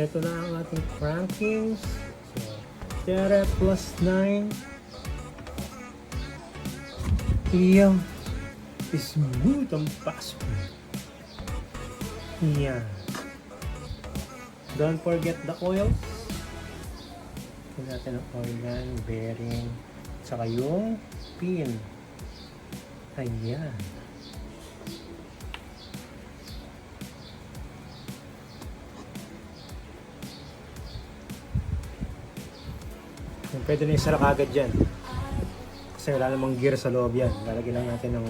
ito na ang ating crankings. So, tere plus 9. Iyang smooth ang paso. Yan. Don't forget the oils. Ito natin ang oil yan, bearing, saka yung pin. Ayan. Pwede na isara kagad dyan. Kasi wala namang gear sa loob yan. Lalagyan lang natin ng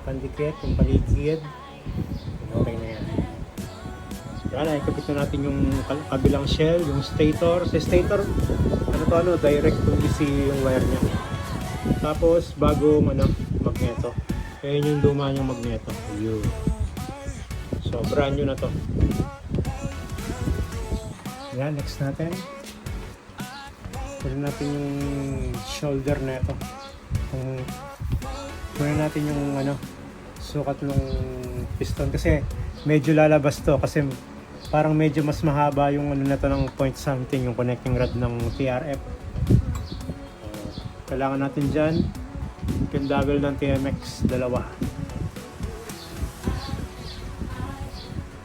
pandikit, yung paligid. Okay na yan. Kaya na, ikapit na natin yung kabilang shell, yung stator. Sa stator, direct to DC yung wire niya. Tapos, bagong magneto. Kaya yung luma niyang magneto. Ayun. So, brand new na to. Yan, next natin. Kunin natin yung shoulder na ito. Kunin natin yung sukat ng piston kasi medyo lalabas to kasi parang medyo mas mahaba yung na to ng point something yung connecting rod ng TRF. Kailangan natin dyan pin double ng TMX dalawa.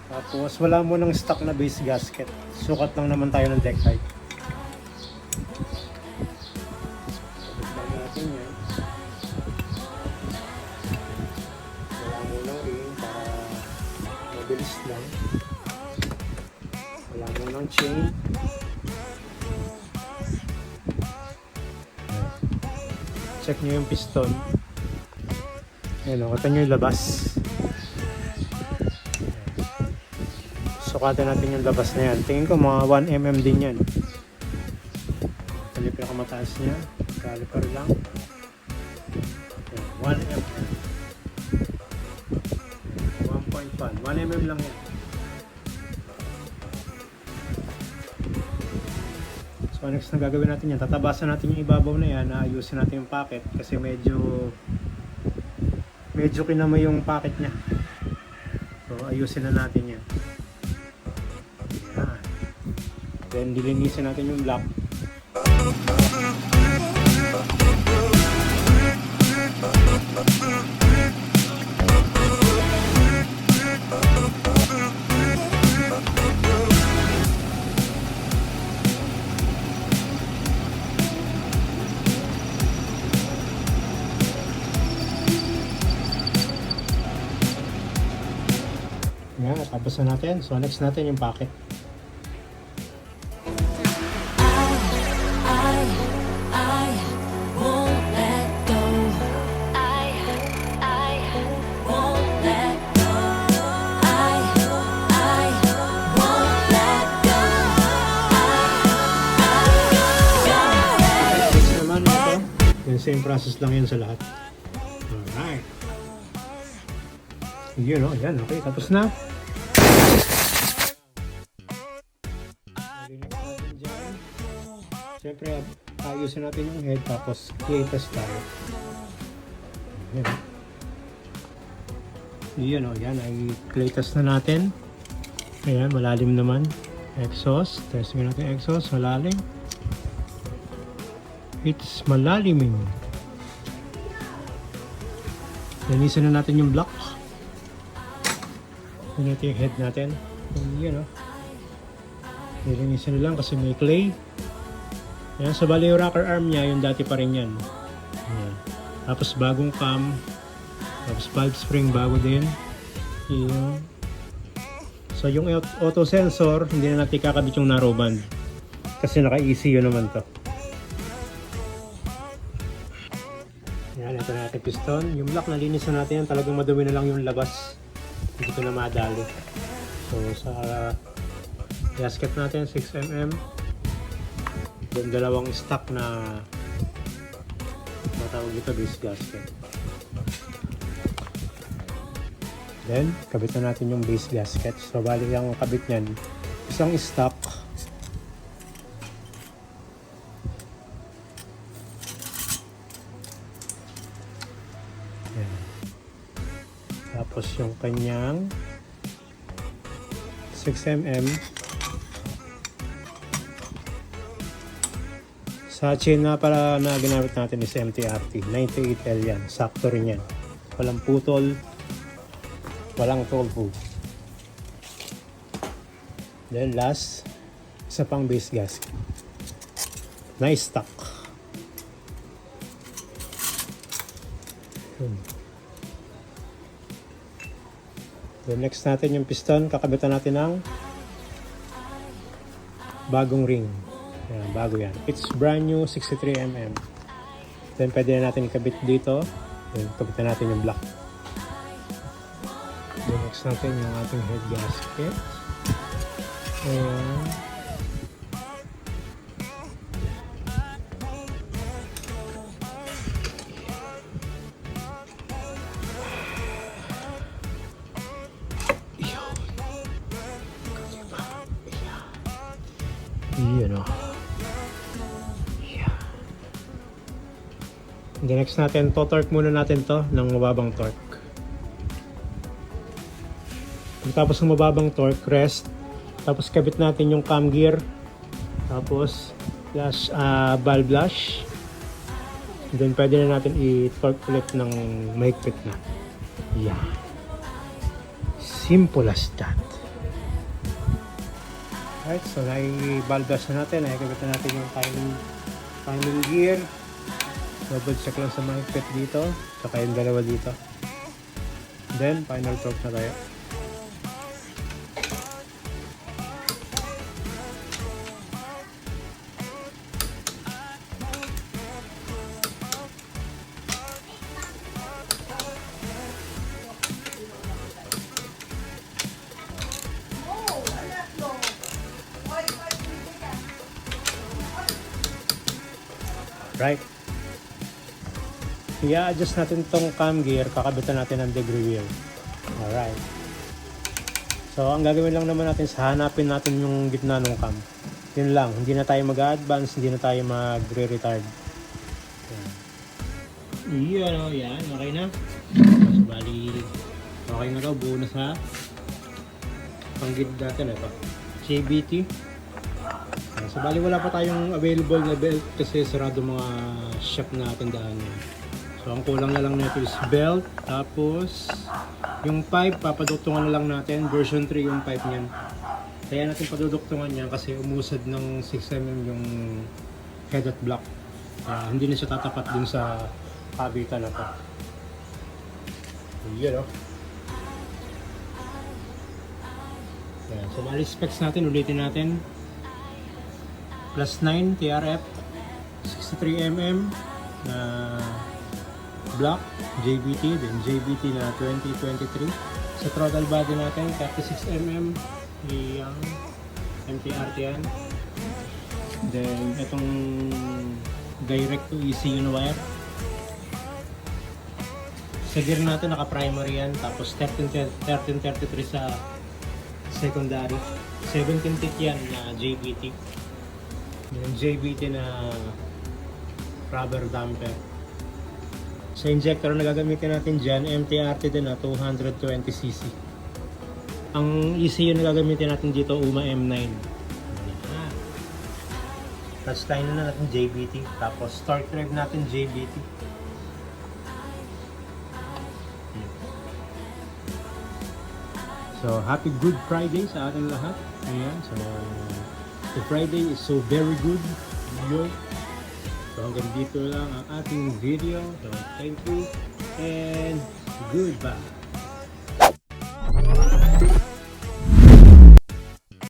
Tapos wala mo ng stock na base gasket. Sukat lang naman tayo ng deck height. Mabilis lang. Wala mo ng chain. Check nyo yung piston. Ayan o, kata nyo yung labas. Sukatan natin yung labas na yan. Tingin ko mga 1mm din yan. Ito yung pinakamataas niya. Caliper lang. 1mm. 1mm lang yan. So next na gagawin natin yan, tatabasan natin yung ibabaw na yan, ayusin natin yung pocket kasi medyo kinamay yung pocket nya. So ayusin na natin yan. Yan. Then dilinisin natin yung block. Yan, tapos na natin. So next natin yung pocket. Yung same process lang yun sa lahat. Alright. Yun o, yan. Okay, tapos na. Siyempre, ayusin natin yung head tapos clay test tayo. Yan. Yun o, yan. Ay clay test na natin. Ayan, malalim naman. Exhaust. Testing natin exhaust. Malalim. It's malaliming. Linisin na natin yung block. Linisin natin yung head natin. Yan o. Linisin na lang kasi may clay. Yan, sa bali yung rocker arm niya, yung dati pa rin yan. Yan. Tapos bagong cam. Tapos valve spring bago din. Yan. So yung auto sensor, hindi na natin kakabit yung narrow band. Kasi naka-ECU naman to. Yan, ito na natin piston. Yung block nalinis na natin yan. Talagang madumi na lang yung labas. Hindi ko na madali. So sa gasket natin 6mm. Then dalawang stock na matawag ito base gasket. Then kabit na natin yung base gasket. So bali yung kabit niyan isang stock. Yan. Tapos yung kanyang 6mm Sa chain na para na ginamit natin is MTRT. 98L yan. Sakto rin yan. Walang putol. Walang tollfu. Then last, isa pang base gasket. Nice stock. Then next natin yung piston. Kakabitan natin ng bagong ring. Ayan, bago yan. It's brand new 63mm. Then pwede na natin ikabit dito. Then kabitan natin yung block. Then next natin yung ating head gasket. Ayan. Yun o. Yeah. The next natin, torque muna natin to ng mababang torque. Tapos ng mababang torque, rest. Tapos kabit natin yung cam gear. Tapos flash, valve flash. Then pwede na natin i-torque ulit ng mahigpit na. Yeah. Simple as that. Alright, so nai-valve flash na natin. Nakikabit na natin yung timing gear. Double check lang sa mahigpit dito. Saka yung dalawa dito. Then, final torque na tayo. Right. I-adjust natin tong cam gear, kakabitan natin ng degree wheel. Alright. So, ang gagawin lang naman natin sa hanapin natin yung gitna ng cam. Yun lang, hindi na tayo mag-advance, hindi na tayo mag-retard. Yan o, yan. Okay na. So, bali, okay na daw. Buo na sa panggid natin. Ito. JBT. So, bali wala pa tayong available na belt kasi sarado mga shop na tindahan niya. So, ang kulang na lang nito is belt. Tapos, yung pipe, papaduktungan na lang natin. Version 3 yung pipe niyan. Kaya natin paduduktungan niya kasi umusad ng 6mm yung head at block. Hindi na siya tatapat dun sa kabitan na to. Yun o. So, bali specs natin, ulitin natin. Plus 9 TRF 63mm na block JBT, then JBT na 2023. Sa throttle body natin 36mm yung MTRT yan. Then itong direct to ECU na wire. Sa gear natin naka primary yan, tapos 1333 sa secondary. 17 tick yan na JBT. Yung JBT na rubber damper. Sa injector na gagamitin natin dyan, MTRT din na 220cc. Ang ECU na gagamitin natin dito, UMA M9. Touchline na natin JBT. Tapos torque drive natin JBT. So, happy Good Friday sa ating lahat. Ayan, so the Friday is so very good. So hanggang dito lang ang ating video. So thank you and goodbye.